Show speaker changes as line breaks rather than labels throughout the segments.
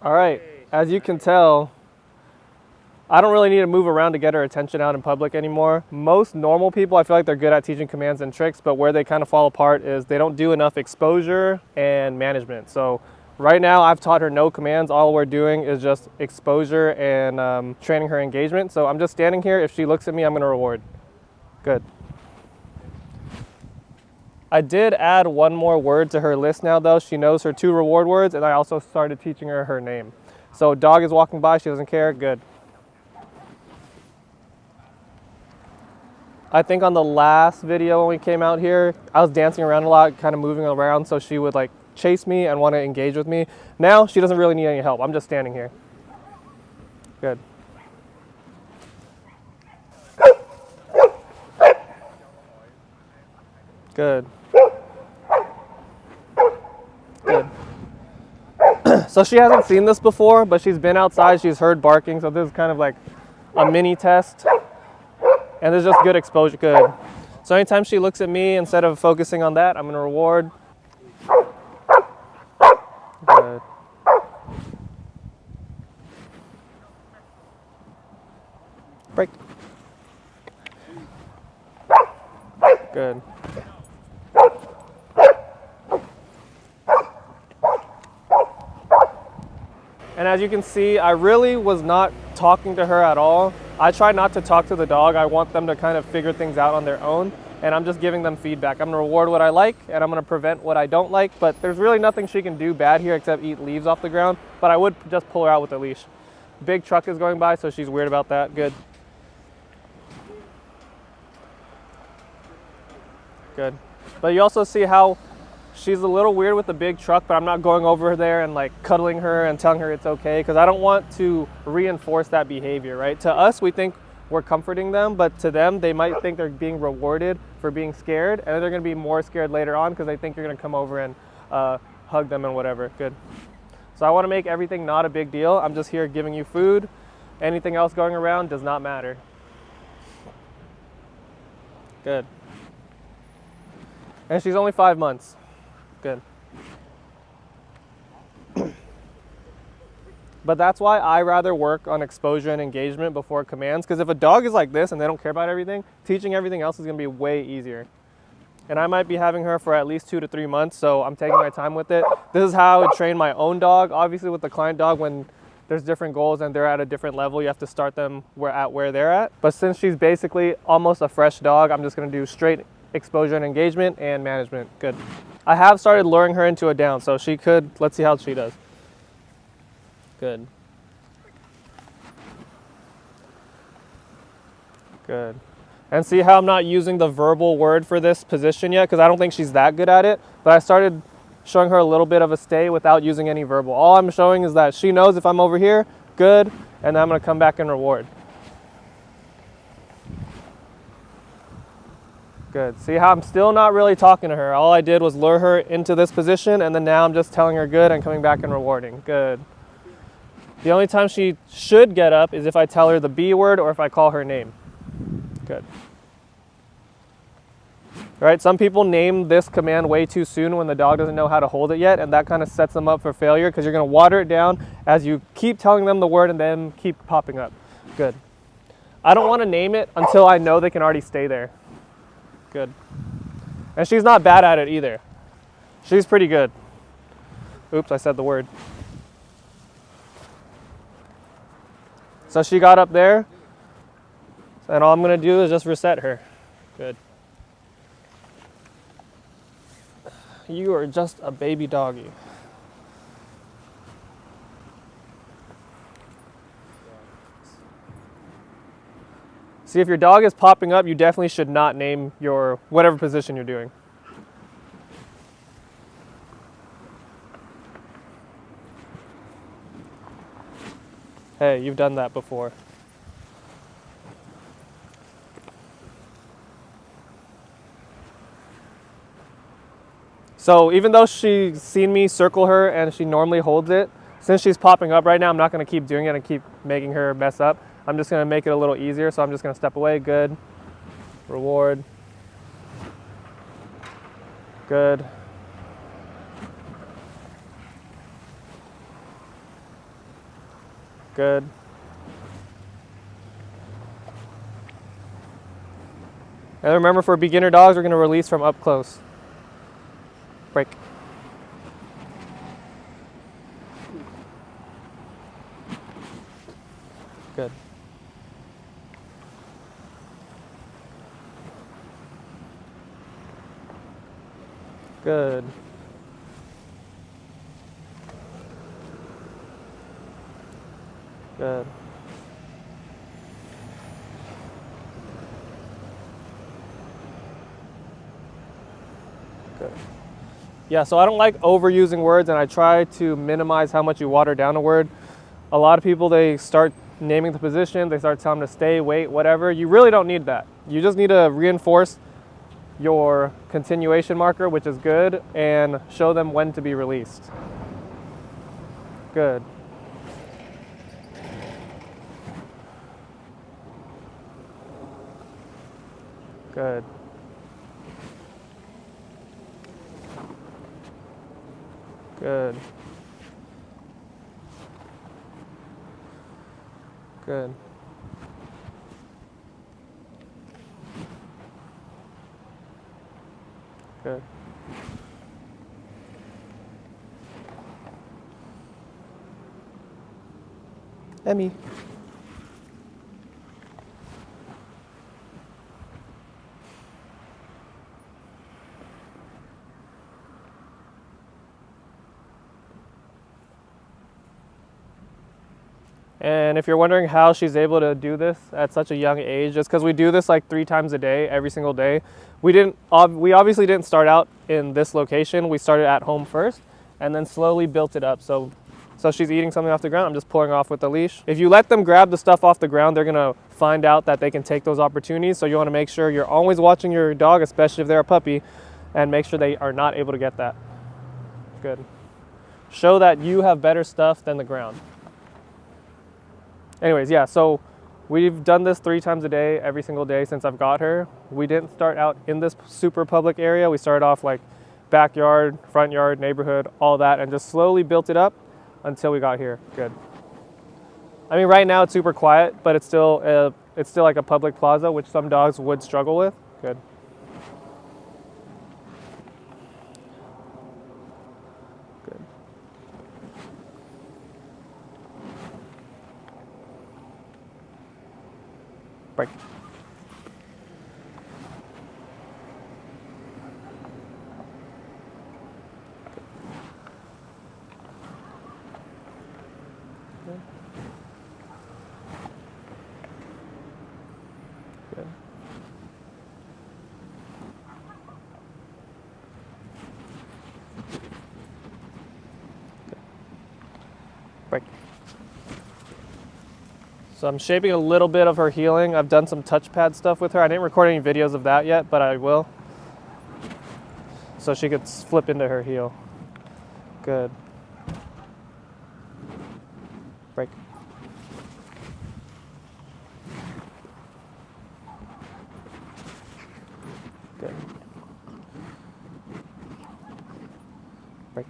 All right, as you can tell, I don't really need to move around to get her attention out in public anymore. Most normal people, I feel like they're good at teaching commands and tricks, but where they kind of fall apart is they don't do enough exposure and management. So right now I've taught her no commands. All we're doing is just exposure and training her engagement. So I'm just standing here. If she looks at me, I'm gonna reward. Good. I did add one more word to her list now though. She knows her 2 reward words, and I also started teaching her her name. So dog is walking by, she doesn't care, good. I think on the last video when we came out here, I was dancing around a lot, kind of moving around, so she would like chase me and want to engage with me. Now she doesn't really need any help. I'm just standing here. Good. Good. Good. So she hasn't seen this before, but she's been outside, she's heard barking, so this is kind of like a mini test. And there's just good exposure, good. So anytime she looks at me, instead of focusing on that, I'm gonna reward. Good. Break. Good. And as you can see, I really was not talking to her at all. I try not to talk to the dog. I want them to kind of figure things out on their own, and I'm just giving them feedback. I'm gonna reward what I like, and I'm gonna prevent what I don't like, but there's really nothing she can do bad here except eat leaves off the ground, but I would just pull her out with a leash. Big truck is going by, so she's weird about that. Good. Good. But you also see how she's a little weird with the big truck, but I'm not going over there and like cuddling her and telling her it's okay, because I don't want to reinforce that behavior, right? To us, we think we're comforting them, but to them, they might think they're being rewarded for being scared, and they're gonna be more scared later on because they think you're gonna come over and hug them and whatever. Good. So I wanna make everything not a big deal. I'm just here giving you food. Anything else going around does not matter. Good. And she's only 5 months. Good. But that's why I rather work on exposure and engagement before commands, because if a dog is like this and they don't care about everything, teaching everything else is going to be way easier. And I might be having her for at least 2 to 3 months, so I'm taking my time with it. This is how I would train my own dog. Obviously with the client dog, when there's different goals and they're at a different level, you have to start them where they're at. But since she's basically almost a fresh dog, I'm just going to do straight exposure and engagement and management. Good. I have started luring her into a down, so she could, let's see how she does. Good. Good. And see how I'm not using the verbal word for this position yet, because I don't think she's that good at it, but I started showing her a little bit of a stay without using any verbal. All I'm showing is that she knows if I'm over here, good, and then I'm gonna come back and reward. Good. See how I'm still not really talking to her. All I did was lure her into this position, and then now I'm just telling her good and coming back and rewarding. Good. The only time she should get up is if I tell her the B word or if I call her name. Good. All right, some people name this command way too soon when the dog doesn't know how to hold it yet, and that kind of sets them up for failure because you're gonna water it down as you keep telling them the word and then keep popping up. Good. I don't wanna name it until I know they can already stay there. Good. And she's not bad at it either. She's pretty good. Oops, I said the word. So she got up there, and all I'm gonna do is just reset her. Good. You are just a baby doggy. See, if your dog is popping up, you definitely should not name your whatever position you're doing. Hey, you've done that before. So even though she's seen me circle her and she normally holds it, since she's popping up right now, I'm not gonna keep doing it and keep making her mess up. I'm just gonna make it a little easier, so I'm just gonna step away. Good. Reward. Good. Good. And remember, for beginner dogs, we're going to release from up close. Break. Good. Good. Good. Good. Yeah, so I don't like overusing words, and I try to minimize how much you water down a word. A lot of people, they start naming the position, they start telling them to stay, wait, whatever. You really don't need that. You just need to reinforce your continuation marker, which is good, and show them when to be released. Good. Good. Good. Good. Good. Emmy. And if you're wondering how she's able to do this at such a young age, it's because we do this like 3 times a day, every single day. We obviously didn't start out in this location. We started at home first and then slowly built it up. So she's eating something off the ground. I'm just pulling off with the leash. If you let them grab the stuff off the ground, they're gonna find out that they can take those opportunities. So you wanna make sure you're always watching your dog, especially if they're a puppy, and make sure they are not able to get that. Good. Show that you have better stuff than the ground. Anyways, yeah, so we've done this 3 times a day, every single day since I've got her. We didn't start out in this super public area. We started off like backyard, front yard, neighborhood, all that, and just slowly built it up until we got here. Good. I mean, right now it's super quiet, but it's still like a public plaza, which some dogs would struggle with. Good. Good. Break. Good. Good. Break. So I'm shaping a little bit of her healing. I've done some touchpad stuff with her. I didn't record any videos of that yet, but I will. So she could flip into her heel. Good. Break. Good. Break.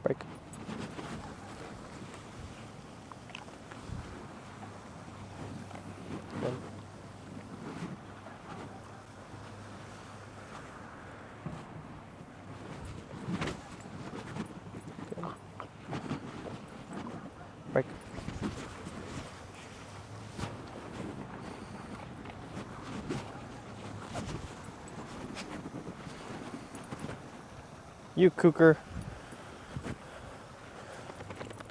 Break. Good. Good. Break. You cooker.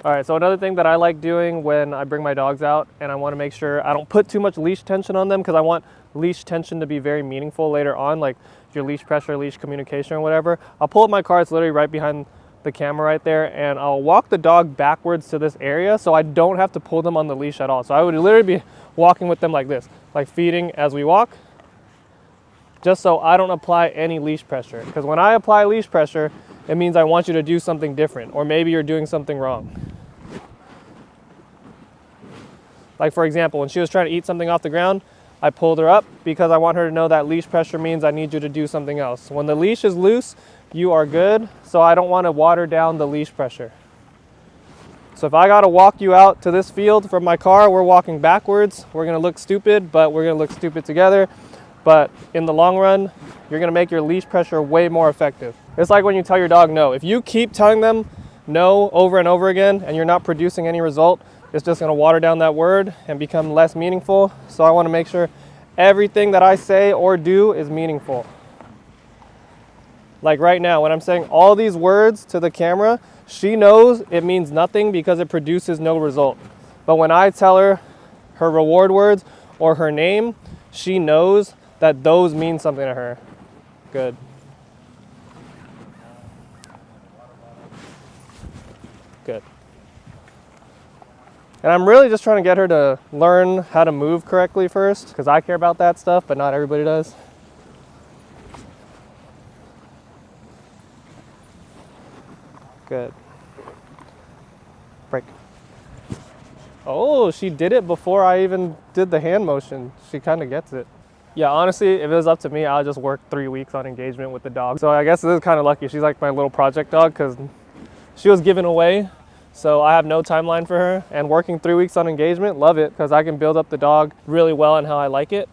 All right, so another thing that I like doing when I bring my dogs out, and I want to make sure I don't put too much leash tension on them, because I want leash tension to be very meaningful later on, like your leash pressure, leash communication, or whatever. I'll pull up my car, it's literally right behind the camera right there, and I'll walk the dog backwards to this area so I don't have to pull them on the leash at all. So I would literally be walking with them like this, like feeding as we walk, just so I don't apply any leash pressure. Because when I apply leash pressure, it means I want you to do something different, or maybe you're doing something wrong. Like for example, when she was trying to eat something off the ground, I pulled her up because I want her to know that leash pressure means I need you to do something else. When the leash is loose, you are good, so I don't want to water down the leash pressure. So if I got to walk you out to this field from my car, we're walking backwards. We're going to look stupid, but we're going to look stupid together. But in the long run, you're going to make your leash pressure way more effective. It's like when you tell your dog no. If you keep telling them no over and over again and you're not producing any result, it's just going to water down that word and become less meaningful. So I want to make sure everything that I say or do is meaningful. Like right now, when I'm saying all these words to the camera, she knows it means nothing because it produces no result. But when I tell her her reward words or her name, she knows that those mean something to her. Good. Good. And I'm really just trying to get her to learn how to move correctly first, because I care about that stuff, but not everybody does. Good. Break. Oh, she did it before I even did the hand motion. She kind of gets it. Yeah, honestly, if it was up to me, I'll just work 3 weeks on engagement with the dog. So I guess this is kind of lucky. She's like my little project dog because she was given away. So I have no timeline for her. And working 3 weeks on engagement, love it, because I can build up the dog really well and how I like it.